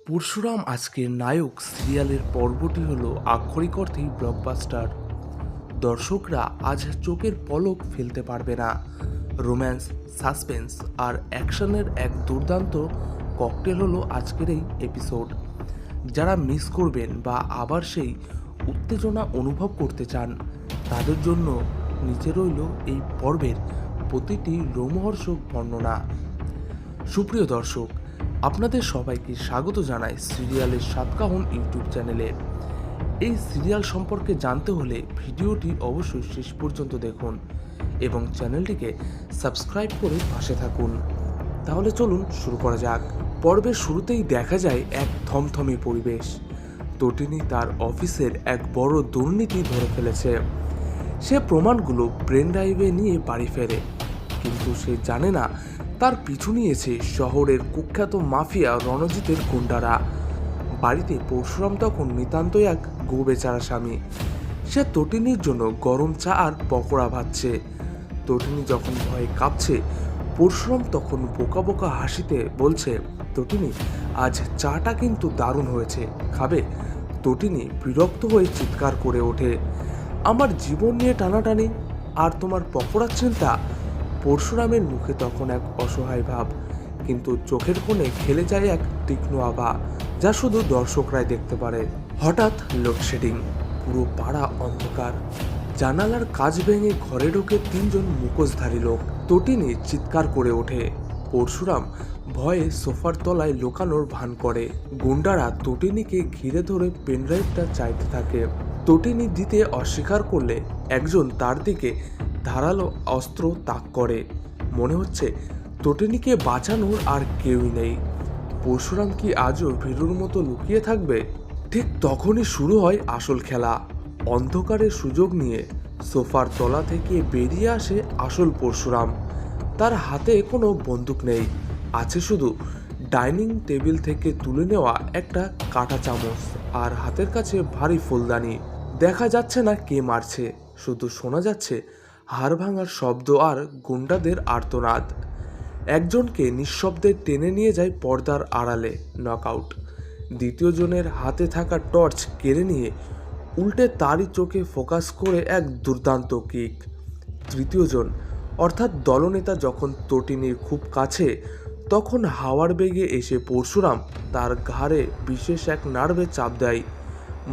পরশুরাম আজকের নায়ক সিরিয়ালের পর্বটি হলো আক্ষরিক অর্থেই ব্লকবাস্টার। দর্শকরা আজ চোখের পলক ফেলতে পারবে না। রোম্যান্স, সাসপেন্স আর অ্যাকশনের এক দুর্দান্ত ককটেল হলো আজকের এই এপিসোড। যারা মিস করবেন বা আবার সেই উত্তেজনা অনুভব করতে চান তাদের জন্য নিচে রইল এই পর্বের প্রতিটি রোমহর্ষক বর্ণনা। সুপ্রিয় দর্শক, আপনাদের সবাইকে স্বাগত জানাই সিরিয়ালের সাতকাহন ইউটিউব চ্যানেলে। এই সিরিয়াল সম্পর্কে জানতে হলে ভিডিওটি অবশ্যই শেষ পর্যন্ত দেখুন এবং চ্যানেলটিকে সাবস্ক্রাইব করে পাশে থাকুন। তাহলে চলুন শুরু করা যাক। পর্বের শুরুতেই দেখা যায় এক থমথমে পরিবেশ। তটিনী তার অফিসের এক বড় দুর্নীতি ধরে ফেলেছে। সে প্রমাণগুলো ব্রেন ড্রাইভে নিয়ে বাড়ি ফেরে, কিন্তু সে জানে না তার পিছু নিয়েছে শহরের কুখ্যাত মাফিয়া রণজিতের গুন্ডারা। বাড়িতে পরশুরাম তখন নিতান্তই এক গো বেচারা স্বামী। সে তটিনীর জন্য গরম চা আর পকোড়া ভাজছে। তটিনী যখন ভয়ে কাঁপছে, পরশুরাম তখন বোকা বোকা হাসিতে বলছে, তটিনী, আজ চাটা কিন্তু দারুণ হয়েছে, খাবে? তটিনী বিরক্ত হয়ে চিৎকার করে ওঠে, আমার জীবন নিয়ে টানাটানি আর তোমার পকোড়ার চিন্তা। পরশুরামের মুখে তখন এক অসহায় ভাব, কিন্তু চোখের কোণে খেলে যায় এক তীক্ষ্ণ আভা, যা শুধু দর্শকরাই দেখতে পারে। হঠাৎ লোডশেডিং, পুরো পাড়া অন্ধকার। জানালার কাঁচ ভেঙে ঘরে ঢোকে তিনজন মুখোশধারী লোক। তটিনী চিৎকার করে ওঠে। পরশুরাম ভয়ে সোফার তলায় লুকানোর ভান করে। গুন্ডারা তটিনীকে ঘিরে ধরে পেনড্রাইভটা চাইতে থাকে। তটিনী দিতে অস্বীকার করলে একজন তার দিকে ধারালো অস্ত্র তাক করে। মনে হচ্ছে তটিনীকে বাঁচানোর আর কেউই নেই। পরশুরাম কি আজও ভীরুর মতো লুকিয়ে থাকবে? ঠিক তখনই শুরু হয় আসল খেলা। অন্ধকারের সুযোগ নিয়ে সোফার তলা থেকে বেরিয়ে আসে আসল পরশুরাম। তার হাতে কোনো বন্দুক নেই, আছে শুধু ডাইনিং টেবিল থেকে তুলে নেওয়া একটা কাঁটা চামচ আর হাতের কাছে ভারী ফুলদানি। দেখা যাচ্ছে না কে মারছে, শুধু শোনা যাচ্ছে হাড় ভাঙার শব্দ আর গুন্ডাদের আর্তনাদ। একজনকে নিঃশব্দে টেনে নিয়ে যায় পর্দার আড়ালে, নকআউট। দ্বিতীয় জনের হাতে থাকা টর্চ কেড়ে নিয়ে উল্টে তারই চোখে ফোকাস করে এক দুর্দান্ত কিক। তৃতীয় জন অর্থাৎ দলনেতা যখন তটিনীর খুব কাছে, তখন হাওয়ার বেগে এসে পরশুরাম তার ঘাড়ে বিশেষ এক নার্ভে চাপ দেয়।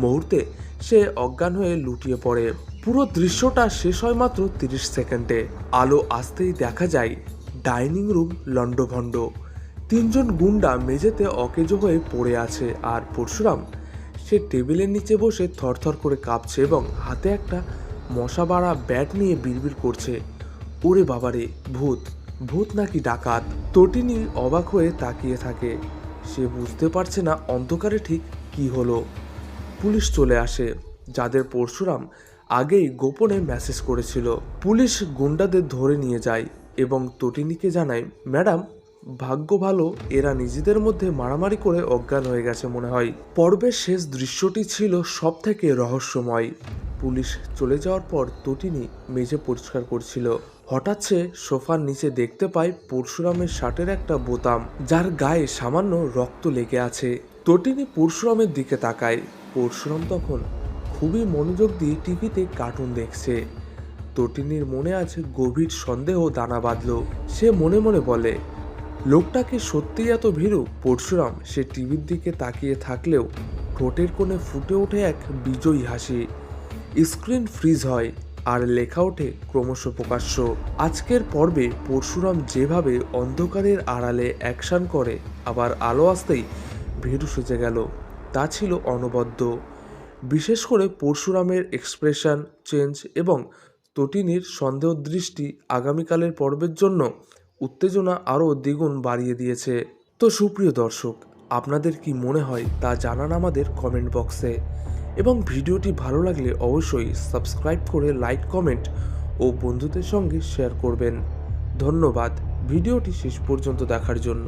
মুহূর্তে সে অজ্ঞান হয়ে লুটিয়ে পড়ে। পুরো দৃশ্যটা শেষ হয় মাত্র 30 সেকেন্ডে। আলো আসতেই দেখা যায় ডাইনিং রুম লণ্ডভণ্ড। তিনজন গুন্ডা মেঝেতে অকেজো হয়ে পড়ে আছে, আর পরশুরাম সে টেবিলের নিচে বসে থরথর করে কাঁপছে এবং হাতে একটা মশা বাড়া ব্যাট নিয়ে বিড়বিড় করছে, ওরে বাবারে, ভূত! ভূত নাকি ডাকাত? তটিনী অবাক হয়ে তাকিয়ে থাকে। সে বুঝতে পারছে না অন্ধকারে ঠিক কি হলো। পুলিশ চলে আসে, যাদের পরশুরাম আগেই গোপনে মেসেজ করেছিল। পুলিশ গুন্ডাদের ধরে নিয়ে যায় এবং তটিনীকে জানায়, ম্যাডাম, ভাগ্য ভালো এরা নিজেদের মধ্যে মারামারি করে অজ্ঞান হয়ে গেছে মনে হয়। পর্বের শেষ দৃশ্যটি ছিল সব থেকে রহস্যময়। পুলিশ চলে যাওয়ার পর তটিনী মেঝে পরিষ্কার করছিল। হঠাৎ সে সোফার নিচে দেখতে পায় পরশুরামের শার্টের একটা বোতাম, যার গায়ে সামান্য রক্ত লেগে আছে। তটিনী পরশুরামের দিকে তাকায়। পরশুরাম তখন খুবই মনোযোগ দিয়ে টিভিতে কার্টুন দেখছে। তটিনীর মনে আছে গভীর সন্দেহ দানা বাঁধল। সে মনে মনে বলে, লোকটাকে সত্যিই এত ভীরু? পরশুরাম সে টিভির দিকে তাকিয়ে থাকলেও ঠোঁটের কোণে ফুটে ওঠে এক বিজয়ী হাসি। স্ক্রিন ফ্রিজ হয় আর লেখা ওঠে ক্রমশ প্রকাশ্য। আজকের পর্বে পরশুরাম যেভাবে অন্ধকারের আড়ালে অ্যাকশন করে আবার আলো আসতেই ভীরু সেজে গেল, তা ছিল অনবদ্য। বিশেষ করে পরশুরামের এক্সপ্রেশন চেঞ্জ এবং তটিনীর সন্দেহ দৃষ্টি আগামীকালের পর্বের জন্য উত্তেজনা আরও দ্বিগুণ বাড়িয়ে দিয়েছে। তো সুপ্রিয় দর্শক, আপনাদের কি মনে হয় তা জানান আমাদের কমেন্ট বক্সে, এবং ভিডিওটি ভালো লাগলে অবশ্যই সাবস্ক্রাইব করে লাইক, কমেন্ট ও বন্ধুদের সঙ্গে শেয়ার করবেন। ধন্যবাদ ভিডিওটি শেষ পর্যন্ত দেখার জন্য।